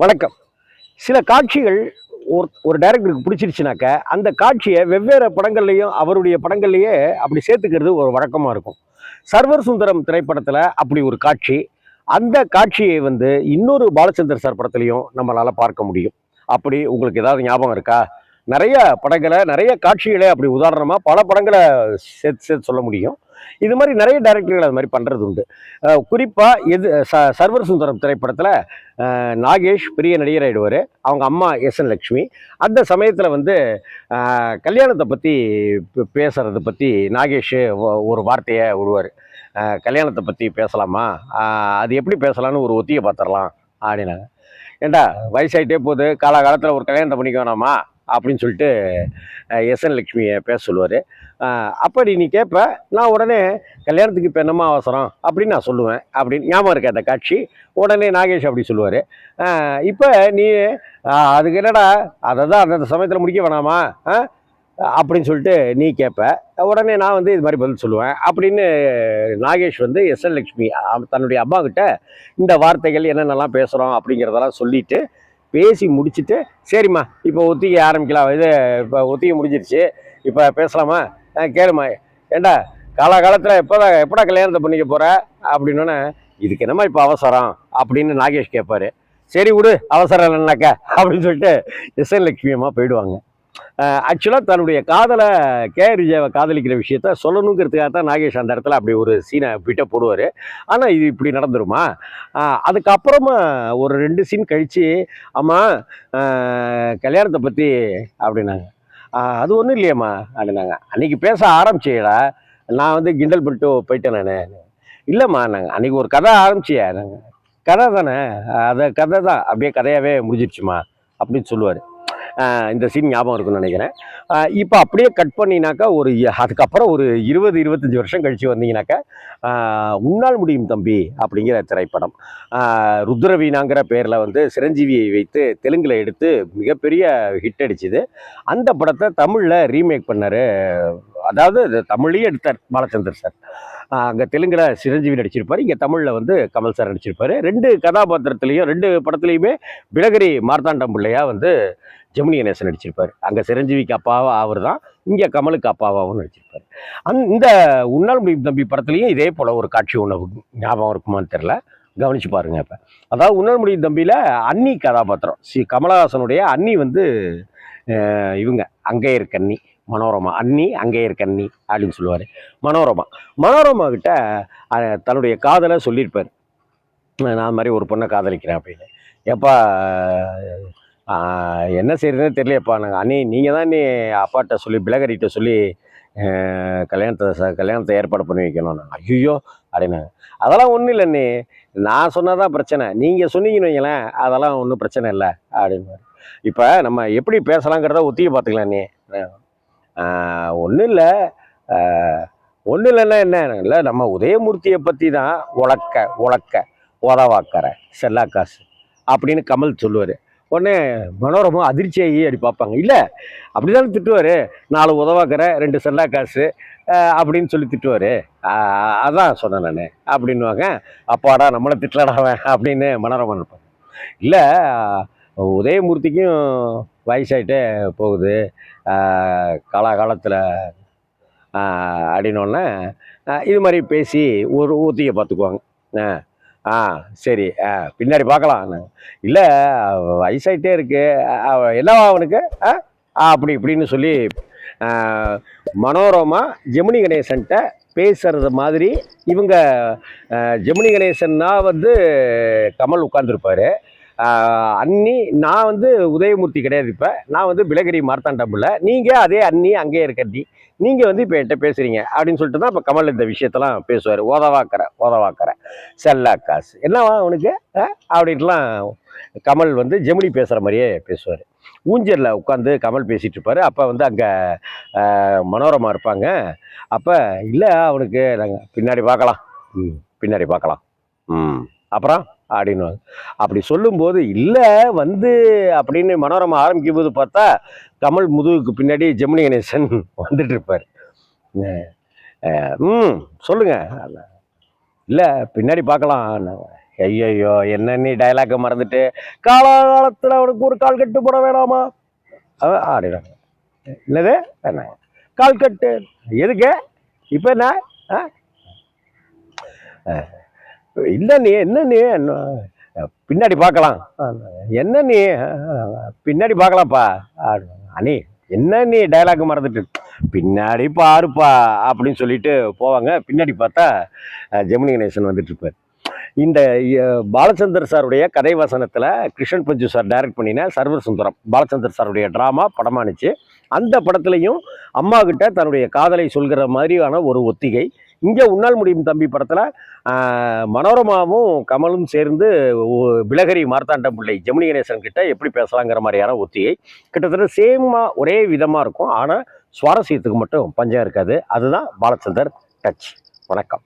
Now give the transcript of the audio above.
வணக்கம். சில காட்சிகள் ஒரு டைரக்டருக்கு பிடிச்சிருச்சுனாக்க, அந்த காட்சியை வெவ்வேறு படங்கள்லையும், அவருடைய படங்கள்லேயே அப்படி சேர்த்துக்கிறது ஒரு வழக்கமாக இருக்கும். சர்வர் சுந்தரம் திரைப்படத்தில் அப்படி ஒரு காட்சி. அந்த காட்சியை இன்னொரு பாலச்சந்தர் சார் படத்துலையும் நம்மளால் பார்க்க முடியும். அப்படி உங்களுக்கு ஏதாவது ஞாபகம் இருக்கா? நிறைய படங்களை, நிறைய காட்சிகளை அப்படி உதாரணமாக பல படங்களை சேர்த்து சேர்த்து சொல்ல முடியும். இது மாதிரி நிறைய டைரக்டர்கள் அது மாதிரி பண்ணுறது உண்டு. குறிப்பாக சர்வர் சுந்தரம் திரைப்படத்தில் நாகேஷ் பெரிய நடிகர் ஆகிடுவார். அவங்க அம்மா எஸ்என் லக்ஷ்மி. அந்த சமயத்தில் கல்யாணத்தை பற்றி பேசுகிறத பற்றி நாகேஷ் ஒரு வார்த்தையை விடுவார். கல்யாணத்தை பற்றி பேசலாமா, அது எப்படி பேசலான்னு ஒரு ஒத்தியை பார்த்துடலாம் அப்படின்னாங்க. ஏண்டா வயசாகிட்டே போகுது, காலகாலத்தில் ஒரு கல்யாணத்தை பண்ணிக்க வேணாமா அப்படின்னு சொல்லிட்டு எஸ்என் லக்ஷ்மியை பேச சொல்லுவார். அப்படி நீ கேட்ப, நான் உடனே கல்யாணத்துக்கு இப்போ என்னம்மா அவசரம் அப்படின்னு நான் சொல்லுவேன். அப்படின்னு ஞாபகம் இருக்க அந்த காட்சி. உடனே நாகேஷ் அப்படி சொல்லுவார். இப்போ நீ அதுக்கு என்னடா அதை தான் அந்த சமயத்தில் முடிக்க வேணாமா அப்படின்னு சொல்லிட்டு நீ கேட்ப. உடனே நான் இது மாதிரி பதில் சொல்லுவேன் அப்படின்னு நாகேஷ் எஸ்என் லக்ஷ்மி தன்னுடைய அம்மா கிட்ட இந்த வார்த்தைகள் என்னென்னலாம் பேசுகிறோம் அப்படிங்கிறதெல்லாம் சொல்லிட்டு பேசி முடிச்சுட்டு, சரிம்மா இப்போ ஒத்திகை ஆரம்பிக்கலாம், இது இப்போ ஒத்திகை முடிஞ்சிருச்சு, இப்போ பேசலாமா, கேளுமா, ஏண்டா காலகாலத்தில் எப்படா கல்யாணத்தை பண்ணிக்க போகிற அப்படின்னோன்னே, இதுக்கு என்னம்மா இப்போ அவசரம் அப்படின்னு நாகேஷ் கேட்பாரு. சரி விடு, அவசரம் இல்லைன்னாக்கா அப்படின்னு சொல்லிட்டு எஸ்என் லக்ஷ்மி அம்மா போயிடுவாங்க. ஆக்சுவலாக தன்னுடைய காதலை கேஆர் விஜயாவை காதலிக்கிற விஷயத்த சொல்லணுங்கிறதுக்காக தான் நாகேஷ் அந்த இடத்துல அப்படி ஒரு சீனை விட்ட போடுவார். ஆனால் இது இப்படி நடந்துருமா? அதுக்கப்புறமா ஒரு 2 சீன் கழித்து, அம்மா கல்யாணத்தை பற்றி அப்படின்னாங்க. அது ஒன்றும் இல்லையம்மா அப்படின்னாங்க. அன்றைக்கி பேச ஆரம்பிச்சேடா, நான் கிண்டல் பண்ணிட்டு போயிட்டேன் நான். இல்லைம்மா நாங்கள் அன்றைக்கி ஒரு கதை ஆரம்பிச்சியா, நாங்கள் கதை தானே, அதை கதை தான் அப்படியே கதையாகவே முடிஞ்சிடுச்சுமா அப்படின்னு சொல்லுவார். இந்த சீன் ஞாபகம் இருக்குன்னு நினைக்கிறேன். இப்போ அப்படியே கட் பண்ணினாக்கா அதுக்கப்புறம் ஒரு 20-25 வருஷம் கழித்து வந்தீங்கன்னாக்கா, உன்னால் முடியும் தம்பி அப்படிங்கிற திரைப்படம் ருத்ரவீணாங்கிற பேரில் சிரஞ்சீவியை வைத்து தெலுங்கில் எடுத்து மிகப்பெரிய ஹிட் அடிச்சுது. அந்த படத்தை தமிழில் ரீமேக் பண்ணார். அதாவது தமிழையும் எடுத்தார் பாலச்சந்தர் சார். அங்கே தெலுங்கில் சிரஞ்சீவி நடிச்சிருப்பார், இங்கே தமிழில் கமல் சார் நடிச்சிருப்பார். 2 கதாபாத்திரத்துலேயும் 2 படத்துலையுமே பிலகரி மார்த்தாண்டம் பிள்ளையா ஜெமினி கணேசன் நடிச்சிருப்பார். அங்கே சிரஞ்சீவிக்கு அப்பாவா அவர் தான், இங்கே கமலுக்கு அப்பாவாகவும் நடிச்சிருப்பார். இந்த உன்னால் முடியும் தம்பி படத்துலையும் இதே போல் ஒரு காட்சி ஒன்று ஞாபகம் இருக்குமான்னு தெரில, கவனித்து பாருங்கள். இப்போ அதாவது உன்னால் முடியும் தம்பியில் அன்னி கதாபாத்திரம், கமலஹாசனுடைய அன்னி இவங்க அங்கே இருக்க அன்னி மனோரமா. அன்னி அங்கே இருக்க அன்னி அப்படின்னு சொல்லுவார். மனோரமா கிட்ட தன்னுடைய காதலை சொல்லியிருப்பார். நான் மாதிரி ஒரு பொண்ணை காதலிக்கிறேன் அப்படின்னு. எப்பா என்ன செய்யறதுன்னு தெரியலையப்பா, நாங்கள் அண்ணி நீங்கள் தான் நீ அப்பாட்ட சொல்லி பிலகரிட்ட சொல்லி கல்யாணத்தை ஏற்பாடு பண்ணி வைக்கணும். ஐயோ அப்படின்னாங்க. அதெல்லாம் ஒன்றும் இல்லை அண்ணி, நான் சொன்னதான் பிரச்சனை, நீங்கள் சொன்னீங்கன்னு வைங்களேன், அதெல்லாம் ஒன்றும் பிரச்சனை இல்லை அப்படின்னு. இப்போ நம்ம எப்படி பேசலாங்கிறத ஒத்திகை பார்த்துக்கலாம் அண்ணி. ஒன்றும் இல்லைன்னா என்ன இல்லை, நம்ம உதயமூர்த்தியை பற்றி தான் உழக்க உதவாக்கற செல்லாக்காசு அப்படின்னு கமல் சொல்லுவார். உடனே மனோரமா அதிர்ச்சியாகி அப்படி பார்ப்பாங்க. இல்லை அப்படி தானே திட்டுவார், 4 உதவாக்கற 2 செல்லாக்காசு அப்படின்னு சொல்லி திட்டுவார். அதான் சொன்னேன் நான் அப்படின்வாங்க. அப்பாடா நம்மளை திட்டலாடாவேன் அப்படின்னு மனோரமா இருப்பாங்க. இல்லை உதயமூர்த்திக்கும் வயசாகிட்டே போகுது காலகாலத்தில் அப்படின்னோடனே இது மாதிரி பேசி ஒரு ஒத்திகை பார்த்துக்குவாங்க. சரி பின்னாடி பார்க்கலாம். இல்லை வயசாகிட்டே இருக்கு, என்னவா அவனுக்கு அப்படி இப்படின்னு சொல்லி மனோரமா ஜெமினி கணேசன்ட்ட பேசுறது மாதிரி இவங்க ஜெமினி கணேசன்னா கமல் உட்கார்ந்துருப்பார். அன்னி நான் உதயமூர்த்தி கிடையாது, இப்போ நான் பிலகரி மார்த்தாண்டமில்ல, நீங்கள் அதே அன்னி அங்கே இருக்கட்டி, நீங்கள் இப்போ என்கிட்ட பேசுகிறீங்க அப்படின்னு சொல்லிட்டு தான் இப்போ கமல் இந்த விஷயத்தெல்லாம் பேசுவார். ஓதவாக்கற செல்லாக்காசு என்னவா அவனுக்கு அப்படின்ட்டுலாம் கமல் ஜெமினி பேசுகிற மாதிரியே பேசுவார். ஊஞ்சலில் உட்காந்து கமல் பேசிகிட்டு இருப்பார். அப்போ அங்கே மனோரமா இருப்பாங்க. அப்போ இல்லை அவனுக்கு நாங்கள் பின்னாடி பார்க்கலாம் அப்புறம் அப்படின்வாங்க. அப்படி சொல்லும்போது இல்லை அப்படின்னு மனோரமா ஆரம்பிக்கும் போது பார்த்தா கமல் முதுகுக்கு பின்னாடி ஜெமினி கணேசன் வந்துட்டு இருப்பார். சொல்லுங்க. இல்லை பின்னாடி பார்க்கலாம். ஐயையோ என்ன நீ டைலாக்கை மறந்துட்டு காலகாலத்தில் அவனுக்கு ஒரு கால் கட்டு போட வேணாமா ஆடிடாங்க. என்னது என்ன கால் கட்டு எதுக்கு இப்போ என்ன ஆ? இல்லை நீ என்ன நீ பின்னாடி பார்க்கலாம் என்ன நீ பின்னாடி பார்க்கலாம்ப்பா அண்ணி என்ன நீ டைலாக் மறந்துட்டு பின்னாடி பாருப்பா அப்படின்னு சொல்லிட்டு போவாங்க. பின்னாடி பார்த்தா ஜெமினி கணேசன் வந்துட்டு இருப்பார். இந்த பாலச்சந்தர் சாருடைய கதை வசனத்தில் கிருஷ்ணன் பஞ்சு சார் டைரக்ட் பண்ணின சர்வர் சுந்தரம் பாலச்சந்தர் சாருடைய ட்ராமா படமானுச்சு. அந்த படத்துலையும் அம்மா கிட்ட தன்னுடைய காதலை சொல்கிற மாதிரியான ஒரு ஒத்திகை. இங்கே உன்னால் முடியும் தம்பி படத்தில் மனோரமாவும் கமலும் சேர்ந்து பிலகரி மார்த்தாண்டம் பிள்ளை ஜெமினி கணேசன் கிட்ட எப்படி பேசலாங்கிற மாதிரியான ஒத்திகை கிட்டத்தட்ட சேமாக ஒரே விதமாக இருக்கும். ஆனால் சுவாரஸ்யத்துக்கு மட்டும் பஞ்சம் இருக்காது. அதுதான் பாலச்சந்தர் டச். வணக்கம்.